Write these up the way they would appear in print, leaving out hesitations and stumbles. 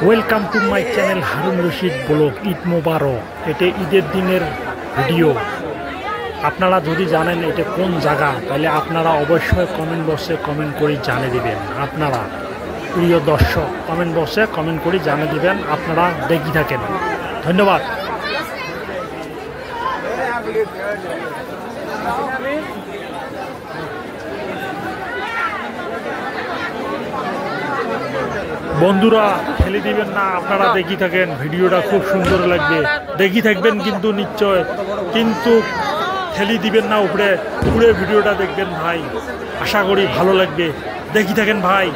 Welcome to my channel Harun Rashid blog. Eid Mubarak. এটা ঈদের দিনের ভিডিও। আপনারা যদি জানেন এটা কোন জায়গা, তাহলে আপনারা অবশ্যই কমেন্ট বক্সে কমেন্ট করে জানিয়ে দিবেন। আপনারা প্রিয় দর্শক কমেন্ট বক্সে কমেন্ট করে জানিয়ে দিবেন। আপনারা দেখি থাকেন। ধন্যবাদ। বন্ধুরা ঠেলে দিবেন না, আপনারা দেখি থাকেন। ভিডিওটা খুব সুন্দর লাগবে, দেখি থাকবেন কিন্তু নিশ্চয়, কিন্তু ঠেলি দিবেন না উপরে পুরো ভিডিওটা দেখবেন ভাই। আশা করি ভালো লাগবে, দেখি থাকেন ভাই।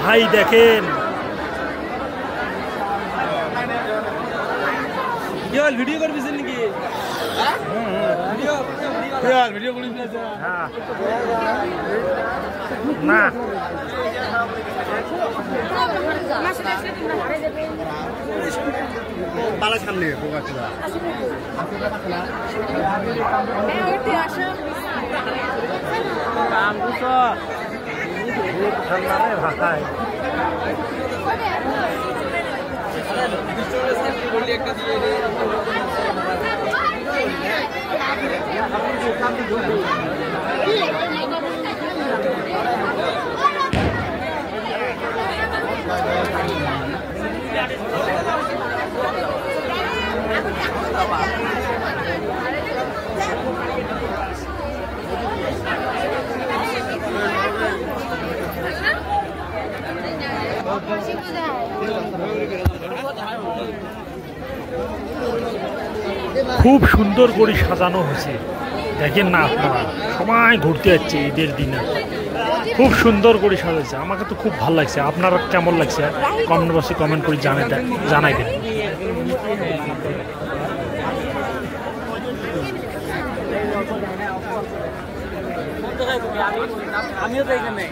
ভাই দেখেন ভিডিও করবি নাকি? ভিডিও করি না পালা সামনে ভাষায় খুব সুন্দর করে সাজানো হয়েছে, দেখেন না আপনারা। সবাই ঘুরতে যাচ্ছে ঈদের দিনে, খুব সুন্দর করে সাজাচ্ছে। আমাকে তো খুব ভালো লাগছে। আপনারা কেমন লাগছে কমেন্ট বক্সে কমেন্ট করে জানাইবেন। আমিও তো এখানে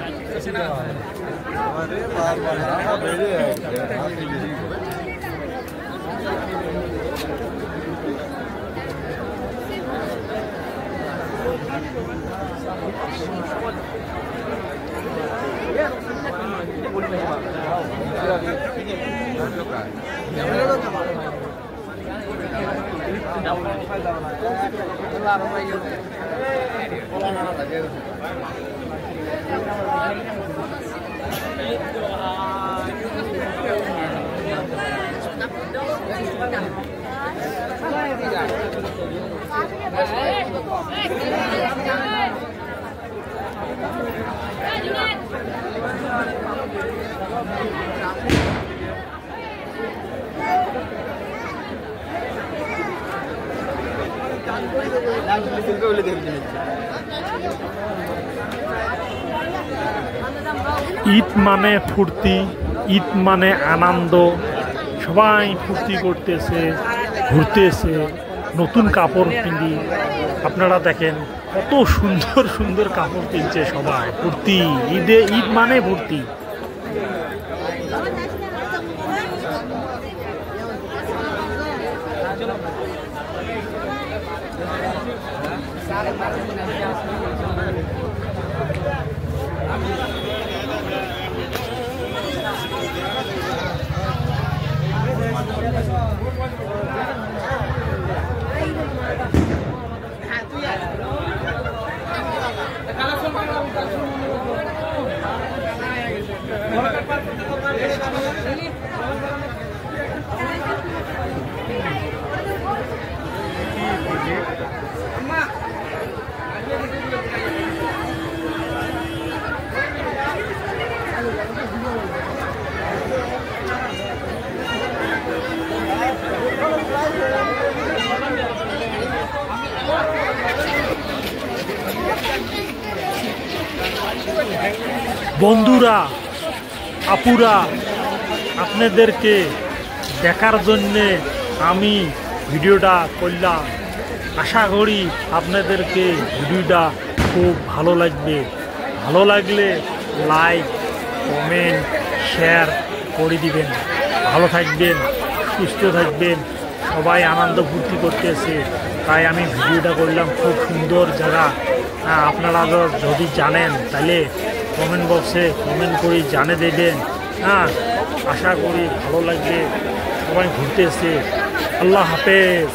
ঈদ মানে ফুর্তি, ঈদ মানে আনন্দ। সবাই ফুর্তি করতেছে, ঘুরতেছে, নতুন কাপড় কিনি। আপনারা দেখেন কত সুন্দর সুন্দর কাপড় কিনছে সবাই। ফুর্তি, ঈদ মানে ফুর্তি। বন্ধুরা, আপুরা, আপনাদেরকে দেখার জন্যে আমি ভিডিওটা করলাম। আশা করি আপনাদেরকে ভিডিওটা খুব ভালো লাগবে। ভালো লাগলে লাইক, কমেন্ট, শেয়ার করে দিবেন। ভালো থাকবেন, সুস্থ থাকবেন। সবাই আনন্দ ফুর্তি করতেছে, তাই আমি ভিডিওটা করলাম। খুব সুন্দর জায়গা। আপনারা যদি জানেন তাহলে কমেন্ট বক্সে কমেন্ট করে জানিয়ে দেবেন। আশা করি ভালো লাগবে। সবাই ঘুরতেছে। আল্লাহ হাফেজ।